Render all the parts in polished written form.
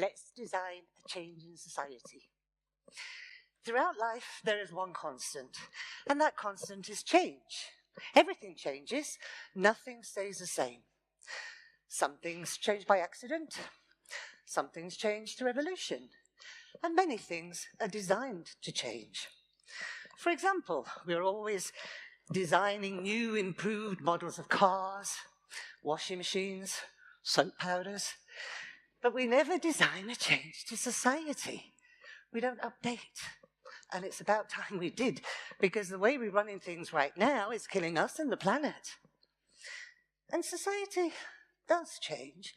let's design a change in society. Throughout life, there is one constant, and that constant is change. Everything changes, nothing stays the same. Some things change by accident, some things change through evolution, and many things are designed to change. For example, we're always designing new, improved models of cars, washing machines, soap powders, but we never design a change to society. We don't update. And it's about time we did, because the way we're running things right now is killing us and the planet. And society does change.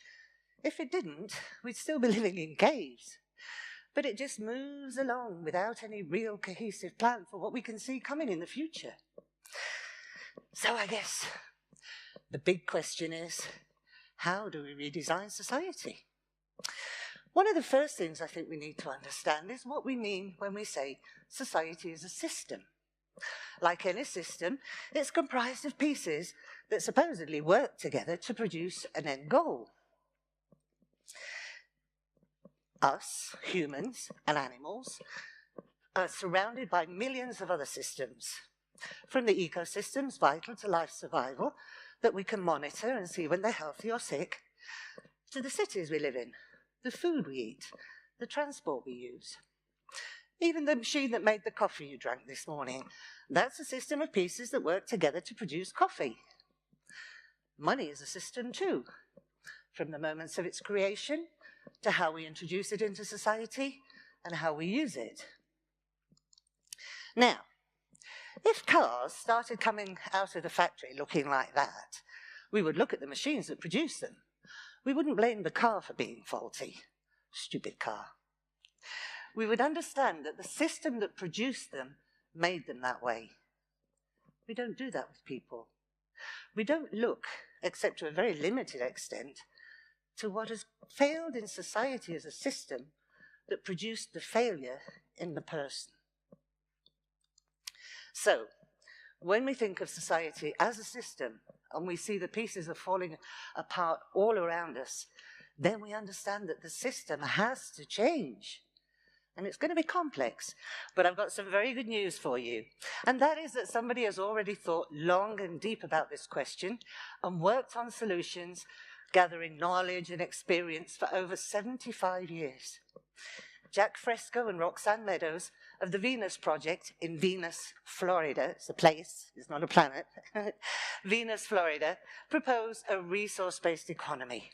If it didn't, we'd still be living in caves. But it just moves along without any real cohesive plan for what we can see coming in the future. So I guess the big question is, how do we redesign society? One of the first things I think we need to understand is what we mean when we say society is a system. Like any system, it's comprised of pieces that supposedly work together to produce an end goal. Us, humans and animals, are surrounded by millions of other systems, from the ecosystems vital to life survival that we can monitor and see when they're healthy or sick, to the cities we live in, the food we eat, the transport we use. Even the machine that made the coffee you drank this morning, that's a system of pieces that work together to produce coffee. Money is a system too, from the moments of its creation to how we introduce it into society and how we use it. Now, if cars started coming out of the factory looking like that, we would look at the machines that produce them. We wouldn't blame the car for being faulty. Stupid car. We would understand that the system that produced them made them that way. We don't do that with people. We don't look, except to a very limited extent, to what has failed in society as a system that produced the failure in the person. So, when we think of society as a system, and we see the pieces are falling apart all around us, then we understand that the system has to change. And it's going to be complex, but I've got some very good news for you. And that is that somebody has already thought long and deep about this question and worked on solutions, gathering knowledge and experience for over 75 years. Jack Fresco and Roxanne Meadows of the Venus Project in Venus, Florida, it's a place, it's not a planet, Venus, Florida, propose a resource-based economy,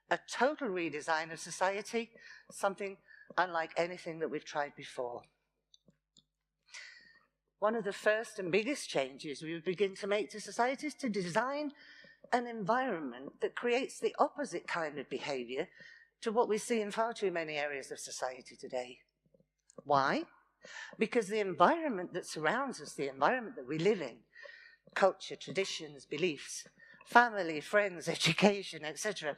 a total redesign of society, something unlike anything that we've tried before. One of the first and biggest changes we would begin to make to society is to design an environment that creates the opposite kind of behavior to what we see in far too many areas of society today. Why? Because the environment that surrounds us, the environment that we live in, culture, traditions, beliefs, family, friends, education, etc.,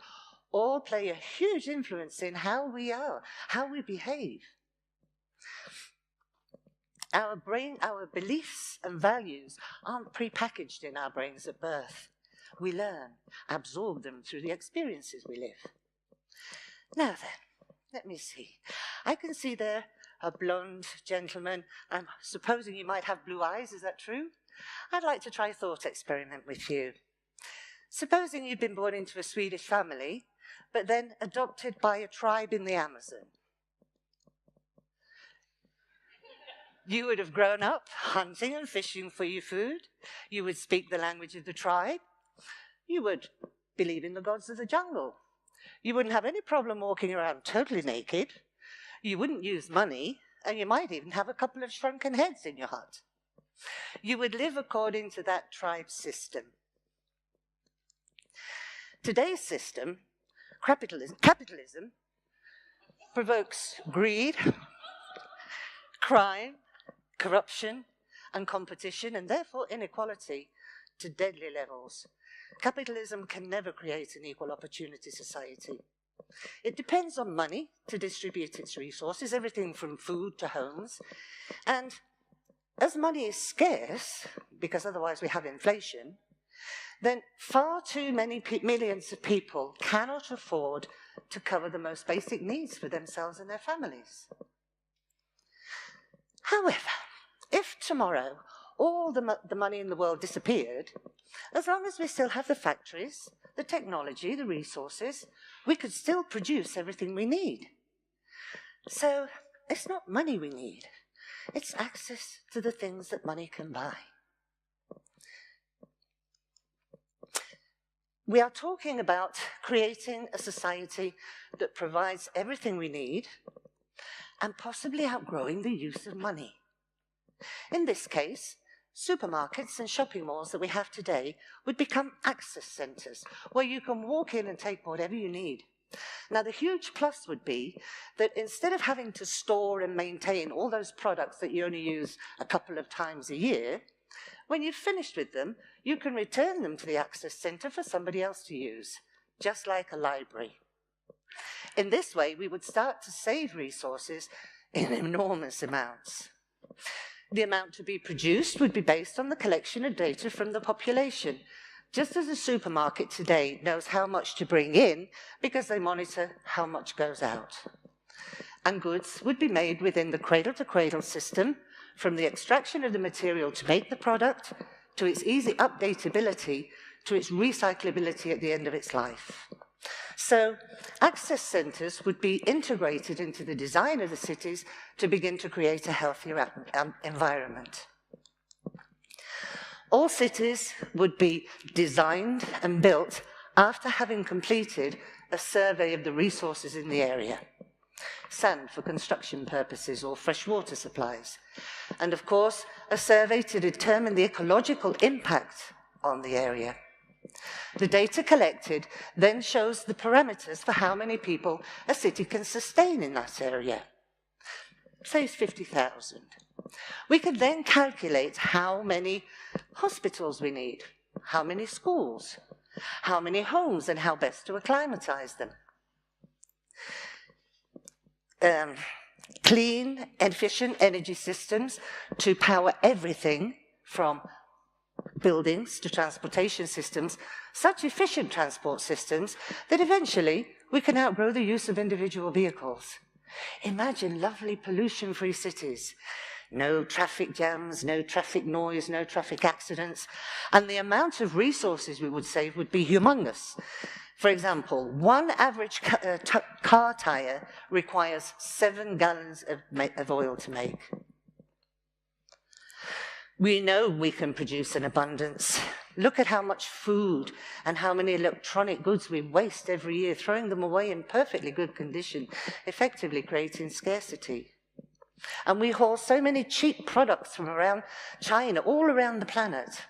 all play a huge influence in how we are, how we behave. Our beliefs and values aren't prepackaged in our brains at birth. We learn, absorb them through the experiences we live. Now then, let me see. I can see there a blonde gentleman. I'm supposing you might have blue eyes, is that true? I'd like to try a thought experiment with you. Supposing you'd been born into a Swedish family, but then adopted by a tribe in the Amazon. You would have grown up hunting and fishing for your food. You would speak the language of the tribe. You would believe in the gods of the jungle. You wouldn't have any problem walking around totally naked. You wouldn't use money, and you might even have a couple of shrunken heads in your hut. You would live according to that tribe system. Today's system, capitalism, provokes greed, crime, corruption, and competition, and therefore inequality to deadly levels. Capitalism can never create an equal opportunity society. It depends on money to distribute its resources, everything from food to homes. And as money is scarce, because otherwise we have inflation, then far too many millions of people cannot afford to cover the most basic needs for themselves and their families. However, if tomorrow all the money in the world disappeared, as long as we still have the factories, the technology, the resources, we could still produce everything we need. So it's not money we need, it's access to the things that money can buy. We are talking about creating a society that provides everything we need and possibly outgrowing the use of money. In this case, supermarkets and shopping malls that we have today would become access centres where you can walk in and take whatever you need. Now, the huge plus would be that instead of having to store and maintain all those products that you only use a couple of times a year, when you've finished with them, you can return them to the access centre for somebody else to use, just like a library. In this way, we would start to save resources in enormous amounts. The amount to be produced would be based on the collection of data from the population, just as a supermarket today knows how much to bring in because they monitor how much goes out. And goods would be made within the cradle-to-cradle system, from the extraction of the material to make the product, to its easy updatability, to its recyclability at the end of its life. So access centres would be integrated into the design of the cities to begin to create a healthier environment. All cities would be designed and built after having completed a survey of the resources in the area. Sand for construction purposes or fresh water supplies. And of course, a survey to determine the ecological impact on the area. The data collected then shows the parameters for how many people a city can sustain in that area. Say it's 50,000. We could then calculate how many hospitals we need, how many schools, how many homes, and how best to acclimatize them. Clean, efficient energy systems to power everything from buildings to transportation systems, such efficient transport systems that eventually we can outgrow the use of individual vehicles. Imagine lovely pollution-free cities. No traffic jams, no traffic noise, no traffic accidents, and the amount of resources we would save would be humongous. For example, one average car tyre requires 7 gallons of oil to make. We know we can produce in abundance. Look at how much food and how many electronic goods we waste every year, throwing them away in perfectly good condition, effectively creating scarcity. And we haul so many cheap products from around China, all around the planet.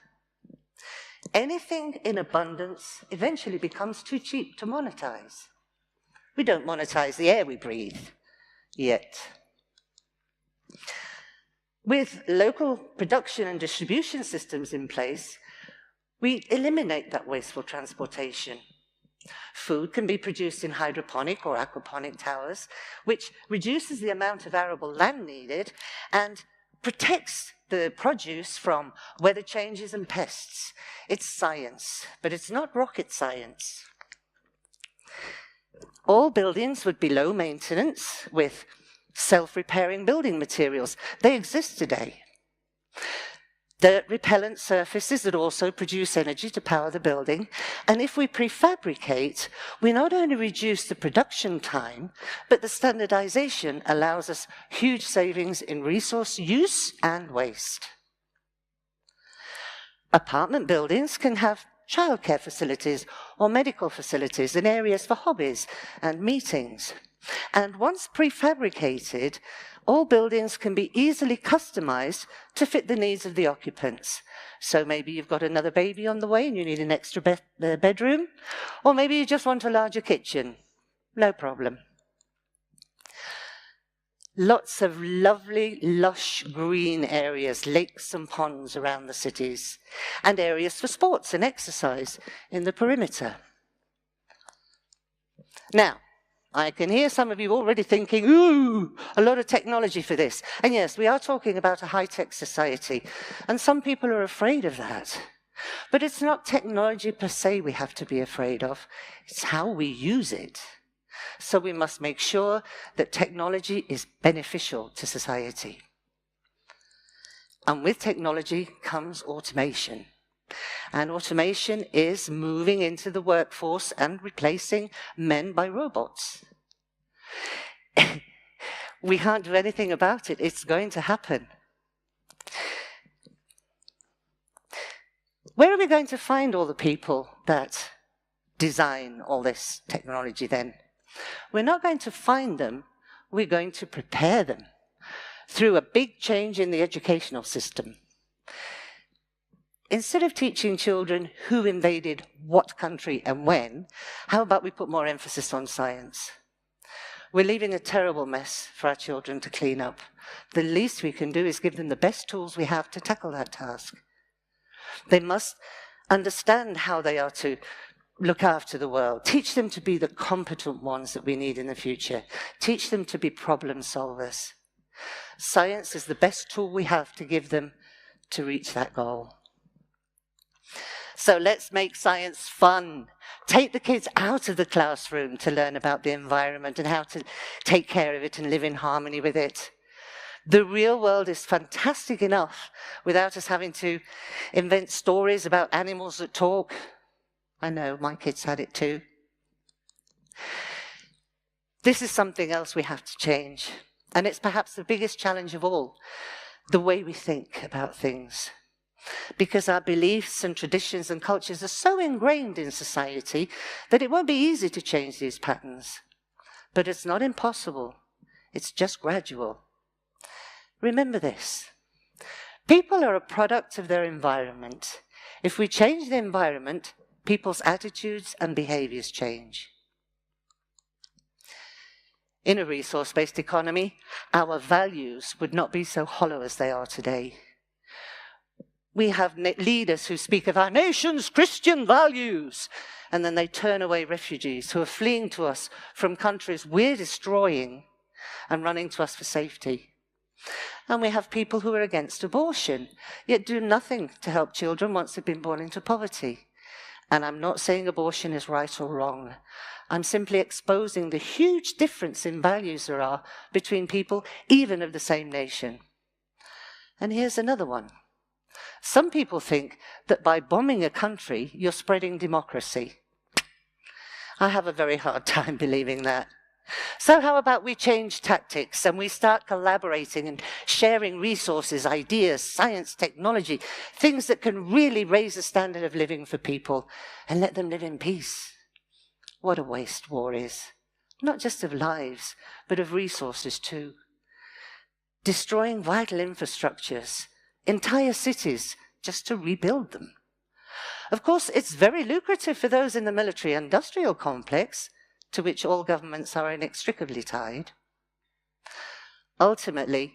Anything in abundance eventually becomes too cheap to monetize. We don't monetize the air we breathe, yet. With local production and distribution systems in place, we eliminate that wasteful transportation. Food can be produced in hydroponic or aquaponic towers, which reduces the amount of arable land needed and protects the produce from weather changes and pests. It's science, but it's not rocket science. All buildings would be low maintenance with self-repairing building materials. They exist today. Dirt repellent surfaces that also produce energy to power the building. And if we prefabricate, we not only reduce the production time, but the standardization allows us huge savings in resource use and waste. Apartment buildings can have childcare facilities or medical facilities and areas for hobbies and meetings. And once prefabricated, all buildings can be easily customized to fit the needs of the occupants. So maybe you've got another baby on the way and you need an extra bedroom, or maybe you just want a larger kitchen. No problem. Lots of lovely, lush green areas, lakes and ponds around the cities, and areas for sports and exercise in the perimeter. Now, I can hear some of you already thinking, ooh, a lot of technology for this. And yes, we are talking about a high-tech society, and some people are afraid of that. But it's not technology per se we have to be afraid of. It's how we use it. So we must make sure that technology is beneficial to society. And with technology comes automation. And automation is moving into the workforce and replacing men by robots. We can't do anything about it. It's going to happen. Where are we going to find all the people that design all this technology then? We're not going to find them. We're going to prepare them through a big change in the educational system. Instead of teaching children who invaded what country and when, how about we put more emphasis on science? We're leaving a terrible mess for our children to clean up. The least we can do is give them the best tools we have to tackle that task. They must understand how they are to look after the world. Teach them to be the competent ones that we need in the future. Teach them to be problem solvers. Science is the best tool we have to give them to reach that goal. So let's make science fun. Take the kids out of the classroom to learn about the environment and how to take care of it and live in harmony with it. The real world is fantastic enough without us having to invent stories about animals that talk. I know, my kids had it too. This is something else we have to change. And it's perhaps the biggest challenge of all, the way we think about things. Because our beliefs and traditions and cultures are so ingrained in society that it won't be easy to change these patterns. But it's not impossible. It's just gradual. Remember this. People are a product of their environment. If we change the environment, people's attitudes and behaviors change. In a resource-based economy, our values would not be so hollow as they are today. We have leaders who speak of our nation's Christian values, and then they turn away refugees who are fleeing to us from countries we're destroying and running to us for safety. And we have people who are against abortion, yet do nothing to help children once they've been born into poverty. And I'm not saying abortion is right or wrong. I'm simply exposing the huge difference in values there are between people, even of the same nation. And here's another one. Some people think that by bombing a country, you're spreading democracy. I have a very hard time believing that. So how about we change tactics and we start collaborating and sharing resources, ideas, science, technology, things that can really raise the standard of living for people and let them live in peace. What a waste war is. Not just of lives, but of resources too. Destroying vital infrastructures, entire cities, just to rebuild them. Of course, it's very lucrative for those in the military-industrial complex, to which all governments are inextricably tied. Ultimately,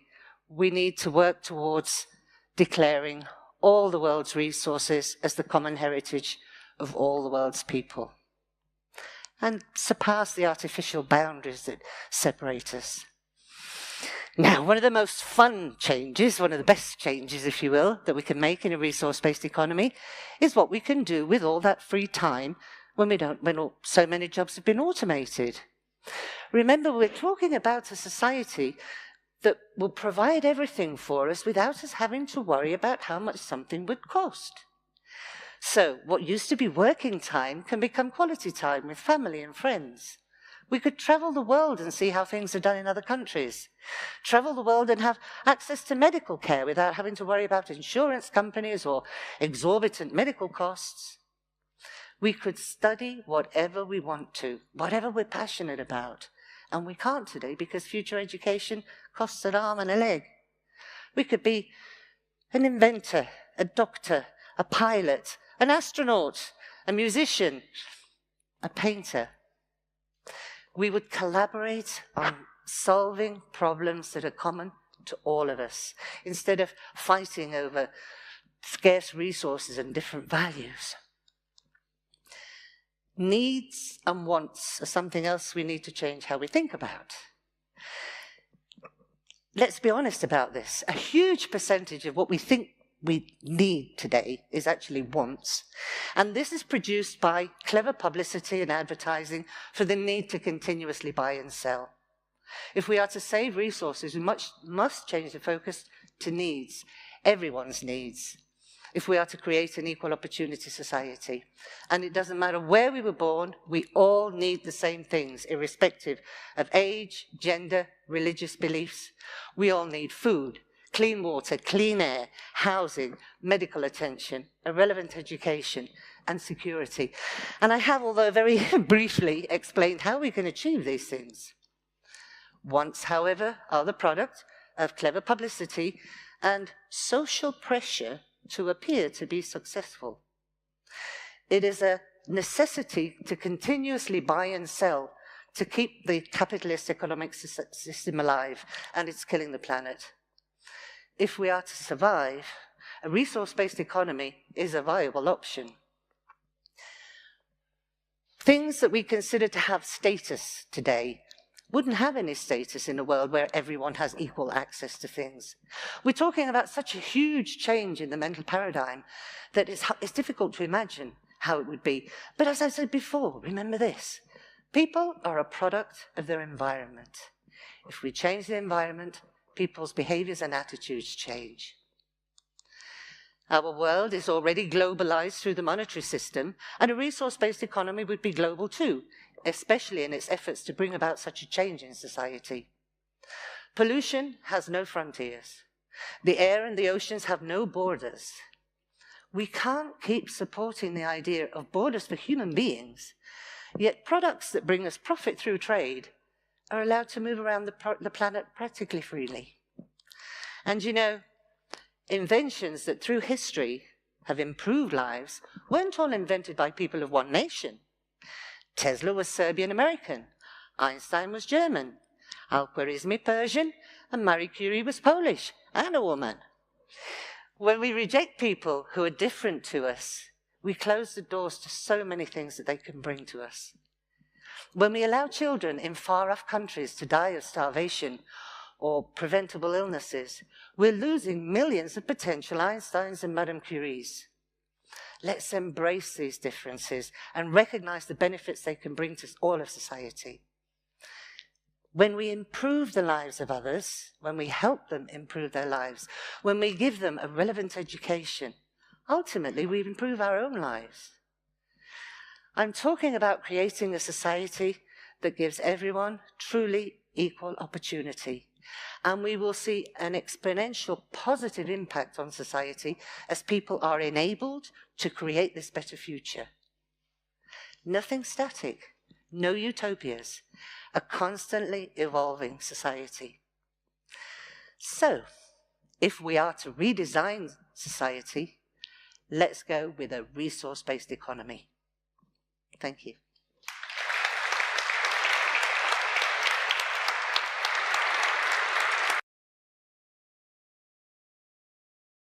we need to work towards declaring all the world's resources as the common heritage of all the world's people, and surpass the artificial boundaries that separate us. Now, one of the most fun changes, one of the best changes, if you will, that we can make in a resource-based economy is what we can do with all that free time when so many jobs have been automated. Remember, we're talking about a society that will provide everything for us without us having to worry about how much something would cost. So what used to be working time can become quality time with family and friends. We could travel the world and see how things are done in other countries. Travel the world and have access to medical care without having to worry about insurance companies or exorbitant medical costs. We could study whatever we want to, whatever we're passionate about. And we can't today because future education costs an arm and a leg. We could be an inventor, a doctor, a pilot, an astronaut, a musician, a painter. We would collaborate on solving problems that are common to all of us, instead of fighting over scarce resources and different values. Needs and wants are something else we need to change how we think about. Let's be honest about this. A huge percentage of what we think we need today is actually wants. And this is produced by clever publicity and advertising for the need to continuously buy and sell. If we are to save resources, we must change the focus to needs, everyone's needs, if we are to create an equal opportunity society. And it doesn't matter where we were born, we all need the same things, irrespective of age, gender, religious beliefs. We all need food, clean water, clean air, housing, medical attention, a relevant education, and security. And I have, although very briefly, explained how we can achieve these things. Wants, however, are the product of clever publicity and social pressure to appear to be successful. It is a necessity to continuously buy and sell to keep the capitalist economic system alive, and it's killing the planet. If we are to survive, a resource-based economy is a viable option. Things that we consider to have status today wouldn't have any status in a world where everyone has equal access to things. We're talking about such a huge change in the mental paradigm that it's difficult to imagine how it would be. But as I said before, remember this: people are a product of their environment. If we change the environment, people's behaviors and attitudes change. Our world is already globalized through the monetary system, and a resource-based economy would be global too, especially in its efforts to bring about such a change in society. Pollution has no frontiers. The air and the oceans have no borders. We can't keep supporting the idea of borders for human beings, yet products that bring us profit through trade are allowed to move around the planet practically freely. And you know, inventions that through history have improved lives weren't all invented by people of one nation. Tesla was Serbian-American, Einstein was German, Al-Khwarizmi Persian, and Marie Curie was Polish, and a woman. When we reject people who are different to us, we close the doors to so many things that they can bring to us. When we allow children in far-off countries to die of starvation or preventable illnesses, we're losing millions of potential Einsteins and Madame Curies. Let's embrace these differences and recognize the benefits they can bring to all of society. When we improve the lives of others, when we help them improve their lives, when we give them a relevant education, ultimately we improve our own lives. I'm talking about creating a society that gives everyone truly equal opportunity. And we will see an exponential positive impact on society as people are enabled to create this better future. Nothing static, no utopias, a constantly evolving society. So, if we are to redesign society, let's go with a resource-based economy. Thank you.